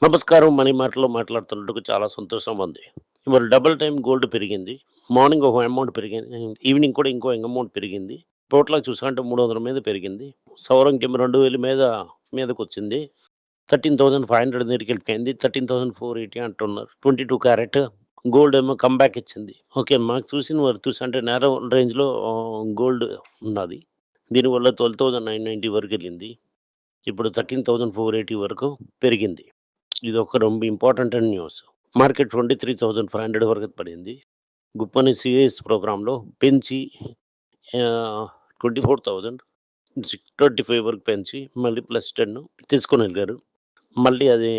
నమస్కారం. మనీ మాటలో మాట్లాడుతున్నందుకు చాలా సంతోషంగా ఉంది. ఇవాళ డబుల్ టైమ్ గోల్డ్ పెరిగింది. మార్నింగ్ ఒక అమౌంట్ పెరిగింది. ఈవినింగ్ కూడా ఇంకో అమౌంట్ పెరిగింది. టోటల్‌గా చూసామంటే 300 మీద పెరిగింది. సవరంకేమో 2000 మీదకొచ్చింది. 13,500 దగ్గరికెళ్ళిపోయింది. 13,480 అంటున్నారు. 22 క్యారెట్ గోల్డ్ ఏమో కమ్‌బ్యాక్ ఇచ్చింది. ఓకే. మాకు చూసిన వరకు చూసంటే నేరో రేంజ్‌లో గోల్డ్ ఉన్నది. దీనివల్ల 12,990 వరకెళ్ళింది. ఇప్పుడు 13,480 వరకు పెరిగింది. ఇదొక ரொம்ப ఇంపార్టెంట్ అయిన న్యూస్. మార్కెట్ 23,500 వరకు పడింది. గుప్పని సీఏఎస్ ప్రోగ్రామ్‌లో పెంచి 24,625 వరకు పెంచి మళ్ళీ +10 తీసుకొనెళ్లారు. మళ్ళీ అది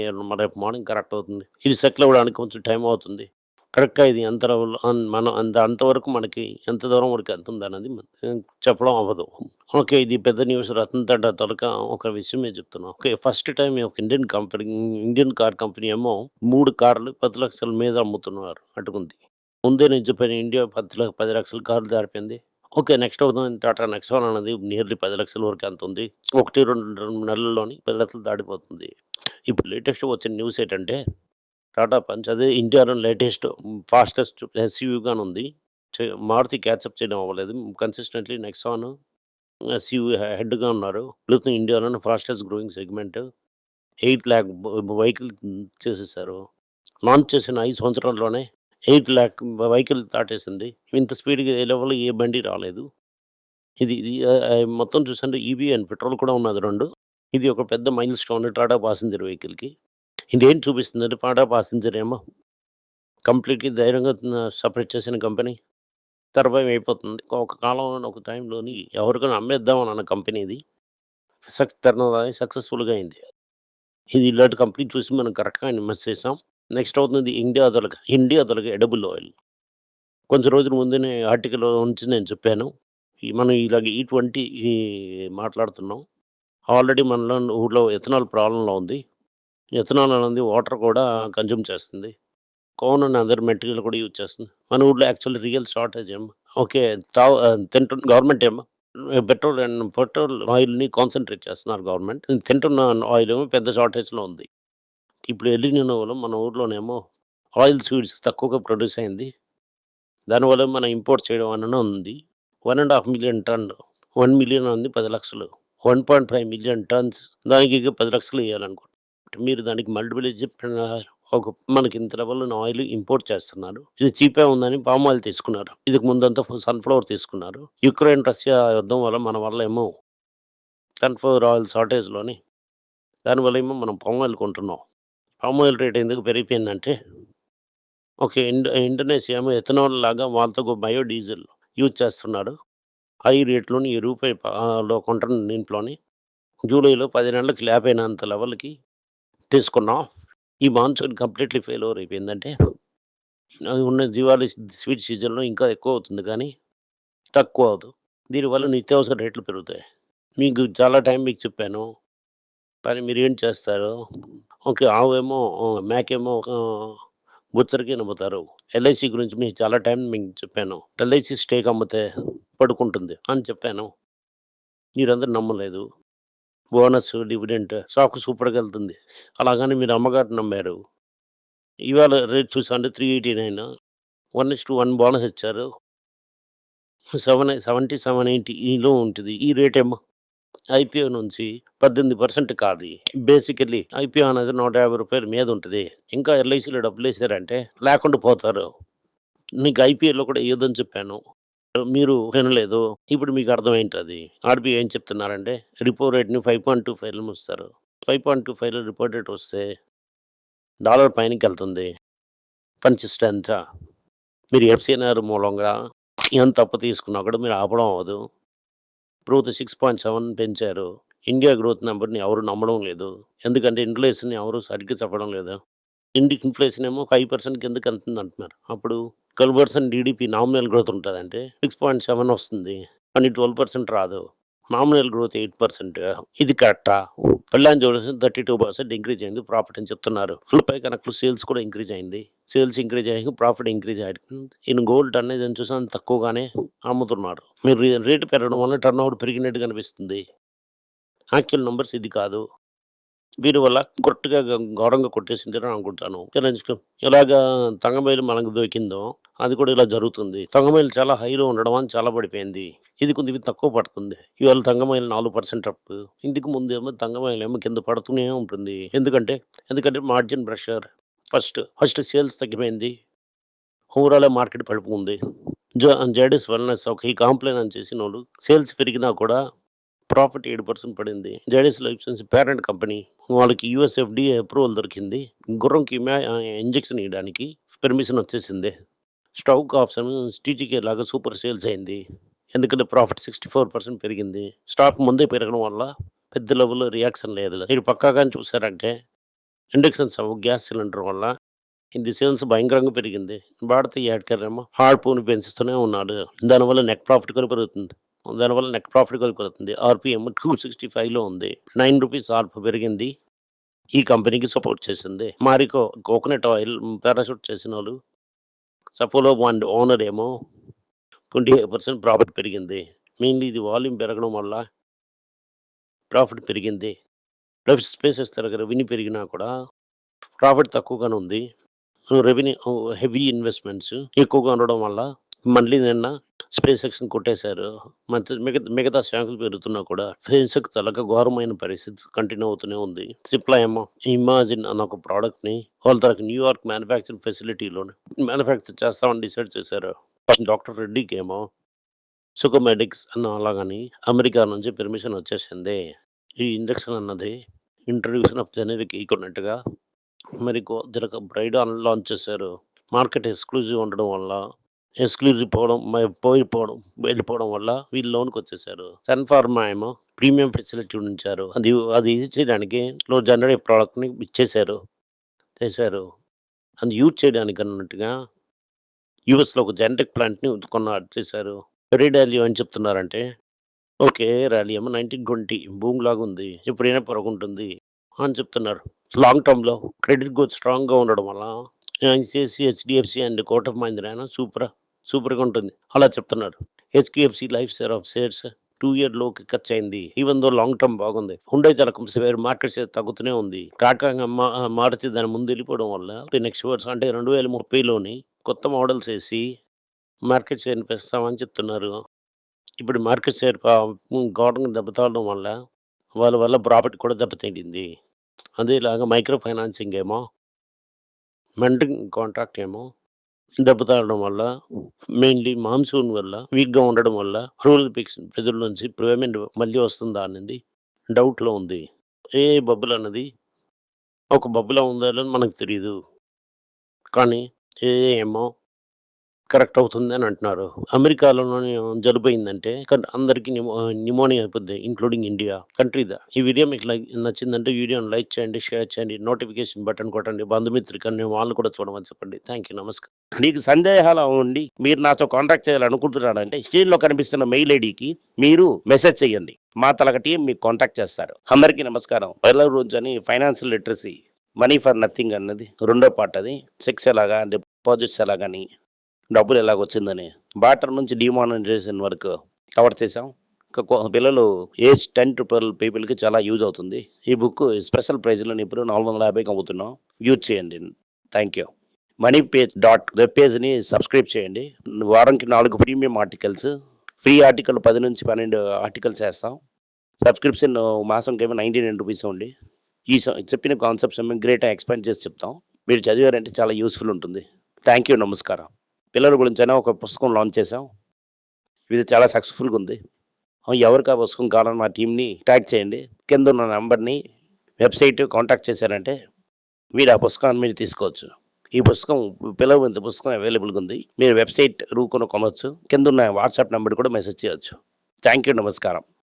రేపు మార్నింగ్ కరెక్ట్ అవుతుంది. ఇది సెటిల్ అవ్వడానికి కొంచెం టైం అవుతుంది. కరెక్ట్‌గా ఇది ఎంత లెవెల్‌లో మనం అంతవరకు మనకి ఎంత దూరం వరకు ఎళ్తుందన్నది చెప్పడం అవ్వదు. ఓకే. ఇది పెద్ద న్యూస్ రతన్ టాటా తాలూకా ఒక విషయమే చెప్తున్నా. ఓకే. ఫస్ట్ టైమ్ ఒక ఇండియన్ కార్ కంపెనీ ఏమో 3 కార్లు 10,00,000 మీద అమ్ముతున్నారు అటుకుంది. ముందే నేను చెప్పాను ఇండియా 10,00,000 కార్లు దాటిపోయింది. ఓకే. నెక్స్ట్ అవుతుంది టాటా నెక్సాన్ అన్నది నియర్లీ 10,00,000 వరకు ఎంతుంది. 1, 2 నెలల్లోని 10,00,000 దాటిపోతుంది. ఇప్పుడు లేటెస్ట్‌గా వచ్చిన న్యూస్ ఏంటంటే టాటా పంచ్ అదే ఇండియాలో లేటెస్ట్ ఫాస్టెస్ట్ ఎస్‌యూవీగానుంది. మారుతి క్యాచప్ చేయడం అవ్వలేదు. కన్సిస్టెంట్‌లీ నెక్సాన్ ఎస్‌యూవీ హెడ్‌గా ఉన్నారు. ప్రస్తుతం ఇండియాలోనే ఫాస్టెస్ట్ గ్రోయింగ్ సెగ్మెంట్ 8,00,000 వెహికల్ చేసేసారు. లాంచ్ చేసిన 5 సంవత్సరాల్లోనే 8,00,000 వెహికల్ దాటేసింది. ఇంత స్పీడ్‌గా ఏ లెవెల్‌లో ఏ బండి రాలేదు. ఇది ఇది మొత్తం చూసంటే ఈవీ అండ్ పెట్రోల్ కూడా ఉన్నది 2. ఇది ఒక పెద్ద మైల్ స్టోన్ టాటా పాసెంజర్ వెహికల్‌కి. ఇదేం చూపిస్తుందంటే టాటా పాసెంజర్ ఏమో కంప్లీట్‌గా ధైర్యంగా సెపరేట్ చేసిన కంపెనీ తర్వాయి అయిపోతుంది. ఒక కాలంలోని ఒక టైంలోని ఎవరికైనా అమ్మేద్దామని అన్న కంపెనీ ఇది. సక్సెస్‌ఫుల్‌గా అయింది. ఇది ఇలాంటి కంపెనీ చూసి మనం కరెక్ట్‌గా ఇన్వెస్ట్ చేసాం. నెక్స్ట్ అవుతుంది ఇండియా తొలగ ఎడిబుల్ ఆయిల్. కొంచెం రోజుల ముందునే ఆర్టికల్‌లో నుంచి నేను చెప్పాను. మనం ఇలాగ ఈ మాట్లాడుతున్నాం. ఆల్రెడీ మనలో ఊర్లో ఎథనాల్ ప్రాబ్లమ్‌లో ఉంది. ఎథనాల్ అనేది వాటర్ కూడా కన్జ్యూమ్ చేస్తుంది. కోన్ అండ్ అదర్ మెటీరియల్ కూడా యూజ్ చేస్తుంది. మన ఊర్లో యాక్చువల్లీ రియల్ షార్టేజ్ ఏమో ఓకే. గవర్నమెంట్ ఏమో పెట్రోల్ ఆయిల్‌ని కాన్సంట్రేట్ చేస్తున్నారు గవర్నమెంట్. తింటున్న ఆయిల్ ఏమో పెద్ద షార్టేజ్‌లో ఉంది. ఇప్పుడు ఎల్‌నినో వల్ల మన ఊర్లోనేమో ఆయిల్ సీడ్స్ తక్కువగా ప్రొడ్యూస్ అయింది. దానివల్ల మనం ఇంపోర్ట్ చేయడం వలన ఉంది. 1,50,000 టన్ 1,000,000 ఉంది 10,00,000 1,500,000 టన్స్ దానికి ఇక 10,00,000 ఇయ్యాలనుకో మీరు దానికి మల్టిపుల్ చెప్పిన ఒక మనకి ఇంత లెవెల్‌లో ఆయిల్ ఇంపోర్ట్ చేస్తున్నారు. ఇది చీప్‌గా ఉందని పామ్ ఆయిల్ తీసుకున్నారు. ఇదికి ముందంతా సన్‌ఫ్లవర్ తీసుకున్నారు. యుక్రెయిన్, రష్యా యుద్ధం వల్ల మన వల్ల ఏమో సన్‌ఫ్లవర్ ఆయిల్ షార్టేజ్‌లోని దానివల్లేమో మనం పామ్ ఆయిల్ కొంటున్నాం. పామ్ ఆయిల్ రేట్ ఎందుకు పెరిగిపోయిందంటే ఓకే. ఇండోనేషియా ఏమో ఎథనాల్ లాగా వాళ్ళతో బయో డీజిల్ యూజ్ చేస్తున్నారు. హై రేట్‌లోని ఈ రూపాయి లో కొంటున్న దీంట్లోని జూలైలో 10 నెలలకి ల్యాప్ అయినంత లెవెల్‌కి తీసుకున్నాం. ఈ మాన్సూన్ కంప్లీట్‌లీ ఫెయిల్యూర్ అయిపోయిందంటే ఉన్న జీవాలు స్వీట్ సీజన్‌లో ఇంకా ఎక్కువ అవుతుంది కానీ తక్కువ అవ్వదు. దీనివల్ల నిత్యావసర రేట్లు పెరుగుతాయి. మీకు చాలా టైం మీకు చెప్పాను. కానీ మీరేం చేస్తారు? ఓకే. ఆవేమో మేకేమో బుచ్చరికి నమ్ముతారు. ఎల్ఐసి గురించి మీకు చాలా టైం మీకు చెప్పాను. ఎల్ఐసి స్టేక్ అమ్మితే పడుకుంటుంది అని చెప్పాను. మీరందరూ నమ్మలేదు. బోనస్, డివిడెంట్ స్టాక్ సూపర్‌గెళ్తుంది. అలాగని మీరు అమ్మగారిని నమ్మారు. ఇవాళ రేట్ చూసామంటే 389 1:1 బోనస్ ఇచ్చారు. 70, 780 ఈలో ఉంటది. ఈ రేటేమో ఐపీఓ నుంచి 18% కాదు. బేసికల్లీ ఐపీఓ అనేది రూ. 150 మీద ఉంటది. ఇంకా ఎల్ఐసీలో డబ్బులేసారంటే లేకుండా పోతారు. నీకు ఐపీఎల్‌లో కూడా ఎయ్యొద్దని చెప్పాను. మీరు వినలేదు. ఇప్పుడు మీకు అర్థమైంటది. ఆర్‌బీఐ ఏం చెప్తున్నారంటే రిపో రేట్‌ని 5.25లో ఉంచుతారు. 5.25లో రిపో రేట్ వస్తే డాలర్ పైనకెళ్తుంది. పంచ్ స్ట్రెంత్ మీరు ఎఫ్‌సిఎన్ఆర్ మూలంగా ఎంత అప్పు తీసుకున్నా కూడా మీరు ఆపడం అవ్వదు. గ్రోత్ 6.7 పెంచారు. ఇండియా గ్రోత్ నంబర్‌ని ఎవరు నమ్మడం లేదు. ఎందుకంటే ఇన్‌ఫ్లేషన్‌ని ఎవరు సరిగ్గా చెప్పడం లేదు. ఇన్‌ఫ్లేషన్ ఏమో 5% కిందకెళ్తుందంటున్నారు. అప్పుడు 12% జీడీపీ నామినల్ గ్రోత్ ఉంటదంటే 6.7 వస్తుంది. కానీ 12% రాదు. Nominal growth 8%. ఇది కరెక్టా? పెళ్ళాన్ని చూడేసి 32% ఇంక్రీజ్ అయింది ప్రాఫిట్ అని చెప్తున్నారు. ఫుల్ కనెక్ట్‌లో సేల్స్ కూడా ఇంక్రీజ్ అయింది. సేల్స్ ఇంక్రీజ్ అయ్యాక ప్రాఫిట్ ఇంక్రీజ్ అయ్యింది. ఈయన గోల్డ్ టన్నేజ్ అని చూసాను తక్కువగానే అమ్ముతున్నారు. మీరు రేట్ పెరగడం వల్ల టర్నోవర్ పెరిగినట్టు కనిపిస్తుంది. యాక్చువల్ నంబర్స్ ఇది కాదు. వీరి వల్ల గట్టిగా ఘోరంగా కొట్టేసిందని అనుకుంటాను. ఎలాగా తంగమైలు మనకు దొరికిందో అది కూడా ఇలా జరుగుతుంది. తంగమైలు చాలా హైలో ఉండడం వల్ల చాలా పడిపోయింది. ఇది కొద్దిగా తక్కువ పడుతుంది. ఇవాళ తంగమైలు 4% అప్. ఇందుకు ముందేమో తంగమైలేమో కింద పడుతూనే ఉంటుంది. ఎందుకంటే మార్జిన్ ప్రెషర్ ఫస్ట్ సేల్స్ తగ్గిపోయింది. ఓవరాల్ మార్కెట్ పడిపోయింది. జైడస్ వెల్‌నెస్ ఈ కాంప్లెయిన్ చేసినోళ్ళు సేల్స్ పెరిగినా కూడా ప్రాఫిట్ 7% పడింది. Zydus life science parent company. వాళ్ళకి యూఎస్ ఎఫ్‌డీఏ అప్రూవల్ దొరికింది. గుర్రంకి ఇంజెక్షన్ ఇయడానికి పర్మిషన్ వచ్చేసింది. స్టౌక్ ఆప్షన్ టీటీకే లాగా సూపర్ సేల్స్ అయింది. ఎందుకంటే ప్రాఫిట్ 64% పెరిగింది. స్టాక్ ముందే పెరగడం వల్ల పెద్ద లెవెల్‌లో రియాక్షన్ లేదు. మీరు పక్కాగా చూసారంటే ఇండక్షన్ స్టవ్, గ్యాస్ సిలిండర్ వల్ల ఇది సేల్స్ భయంకరంగా పెరిగింది. భారత్ ఎయిర్‌టెల్ హార్పూని పెంచుతూనే ఉన్నాడు. దానివల్ల నెట్ ప్రాఫిట్ కూడా పెరుగుతుంది. ఆర్‌పిఎం 265లో ఉంది. ₹9 ఆర్‌పు పెరిగింది. ఈ కంపెనీకి సపోర్ట్ చేసింది. మారికో కోకోనట్ ఆయిల్ పారాషూట్ చేసినోళ్ళు సపోలో అండ్ ఓనర్ ఏమో 28% ప్రాఫిట్ పెరిగింది. మెయిన్‌లీ ఇది వాల్యూమ్ పెరగడం వల్ల ప్రాఫిట్ పెరిగింది. ప్లస్ స్పేసెస్ దగ్గర పెరిగినా కూడా ప్రాఫిట్ తక్కువగానే ఉంది. హెవీ ఇన్వెస్ట్‌మెంట్స్ ఎక్కువగా ఉండడం వల్ల మళ్ళీ నిన్న స్పేస్ ఎక్స్‌ని కొట్టేశారు. మిగతా స్టాకులు పెరుగుతున్నా కూడా స్పేస్ ఎక్స్ చాలా ఘోరమైన పరిస్థితి కంటిన్యూ అవుతూనే ఉంది. సిప్లా ఏమో ఇమాజిన్ అన్న ఒక ప్రోడక్ట్‌ని వాళ్ళ తనకి న్యూయార్క్ మ్యానుఫ్యాక్చరింగ్ ఫెసిలిటీలోనే మ్యానుఫ్యాక్చర్ చేస్తామని డిసైడ్ చేశారు. డాక్టర్ రెడ్డికేమో సుకోమెడిక్స్ అలాగని అమెరికా నుంచి పర్మిషన్ వచ్చేసింది. ఈ ఇంజెక్షన్ అన్నది ఇంట్రొడ్యూషన్ ఆఫ్ జెనరిక్ ఈక్వలెంట్‌గా దీనికి బ్రైడ్ లాంచ్ చేశారు. మార్కెట్ ఎక్స్‌క్లూజివ్ ఉండడం వల్ల వెళ్ళిపోవడం వల్ల వీళ్ళు లోన్‌కొచ్చేసారు. సన్ ఫార్మా ఏమో ప్రీమియం ఫెసిలిటీ ఉంచారు. అది ఇది చేయడానికి జనరిక్ ప్రోడక్ట్‌ని చేశారు. అది యూజ్ చేయడానికి అన్నట్టుగా యూఎస్‌లో ఒక జెనరిక్ ప్లాంట్‌ని చేశారు. రెడాలియో ఏం చెప్తున్నారంటే, ఓకే. ర్యాలీ ఏమో 1920 భూమిలాగా ఉంది. ఎప్పుడైనా పరుగుంటుంది అని చెప్తున్నారు. లాంగ్ టర్మ్‌లో క్రెడిట్ గ్రోత్ స్ట్రాంగ్‌గా ఉండడం వల్ల ICICI, HDFC and Kotak Mahindra సూపర్‌గా ఉంటుంది. అలా చెప్తున్నారు. హెచ్‌డీఎఫ్‌సీ లైఫ్ షేర్స్ 2 ఇయర్ లోకి ఖర్చు అయింది. ఈవెన్ దో లాంగ్ టర్మ్ బాగుంది. హుండై టెలికామ్ మార్కెట్ షేర్ తగ్గుతూనే ఉంది. టాటా మారుతి దాని ముందు వెళ్ళిపోవడం వల్ల నెక్స్ట్ ఇయర్స్ అంటే 2030లోని కొత్త మోడల్స్ వేసి మార్కెట్ షేర్‌ని పెంచుతామని చెప్తున్నారు. ఇప్పుడు మార్కెట్ షేర్ ఘోరంగా దెబ్బతాళడం వల్ల వాళ్ళ వల్ల ప్రాఫిట్ కూడా దెబ్బతింటుంది. అదేలాగా మైక్రో ఫైనాన్సింగ్ ఏమో మెంటరింగ్ కాంట్రాక్ట్ ఏమో దెబ్బతాళడం వల్ల మెయిన్‌లీ మాన్సూన్ వల్ల వీక్‌గా ఉండడం వల్ల రూరల్ ప్రజల నుంచి పేమెంట్ మళ్ళీ వస్తుందా అనేది డౌట్‌లో ఉంది. ఏ బబుల్ అన్నది ఒక బబులా ఉందో లేదో మనకు తెలీదు. కానీ ఏమో కరెక్ట్ అవుతుందని అంటున్నారు. అమెరికాలోని జలుబయిందంటే అందరికి న్యూమోనియా అయిపోద్ది ఇంక్లూడింగ్ ఇండియా కంట్రీదా. ఈ వీడియో మీకు నచ్చిందంటే వీడియోని లైక్ చేయండి, షేర్ చేయండి, నోటిఫికేషన్ బటన్ కొట్టండి. బంధుమిత్రులకని వాళ్ళు కూడా చూడమని చెప్పండి. Thank you. నమస్కారం. మీకు సందేహాలు ఉండి మీరు నాతో కాంటాక్ట్ చేయాలనుకుంటున్నారంటే స్క్రీన్‌లో కనిపిస్తున్న మెయిల్ ఐడీకి మీరు మెసేజ్ చేయండి. మా తలక టీం మీకు కాంటాక్ట్ చేస్తారు. అందరికీ నమస్కారం. రోజు అని financial literacy money for nothing అన్నది రెండో పార్ట్. అది చెక్స్ ఎలాగా, డిపాజిట్స్ ఎలాగని, డబ్బులు ఎలాగొచ్చిందని బార్టర్ నుంచి డిమానిటైజేషన్ వరకు కవర్ చేసాం. పిల్లలు ఏజ్ 10 to 12 పీపుల్కి చాలా యూజ్ అవుతుంది. ఈ బుక్ స్పెషల్ ప్రైజ్లో ఇప్పుడు 450కి అమ్ముతున్నాం. యూజ్ చేయండి. Thank you. వెబ్ పేజ్ని సబ్స్క్రైబ్ చేయండి. వారానికి 4 ప్రీమియం ఆర్టికల్స్, ఫ్రీ ఆర్టికల్ 10 నుంచి 12 ఆర్టికల్స్ వేస్తాం. సబ్స్క్రిప్షన్ మాసంకి ఏమో ₹99 ఉంది. చెప్పిన కాన్సెప్ట్స్ ఏమో గ్రేట్గా ఎక్స్ప్లెయిన్ చేసి చెప్తాం. మీరు చదివారంటే చాలా యూస్ఫుల్ ఉంటుంది. Thank you. నమస్కారం. పిల్లల గురించైనా ఒక పుస్తకం లాంచ్ చేసాం. ఇది చాలా సక్సెస్ఫుల్గా ఉంది. ఎవరికి ఆ పుస్తకం కావాలని మా టీంని ట్యాగ్ చేయండి. కింద ఉన్న నెంబర్ని వెబ్సైట్ కాంటాక్ట్ చేశారంటే మీరు ఆ పుస్తకాన్ని మీరు తీసుకోవచ్చు. ఈ పుస్తకం పిల్లల పుస్తకం అవైలబుల్గా ఉంది. మీరు వెబ్సైట్ కొనవచ్చు. కింద ఉన్న వాట్సాప్ నెంబర్ కూడా మెసేజ్ చేయవచ్చు. Thank you. నమస్కారం.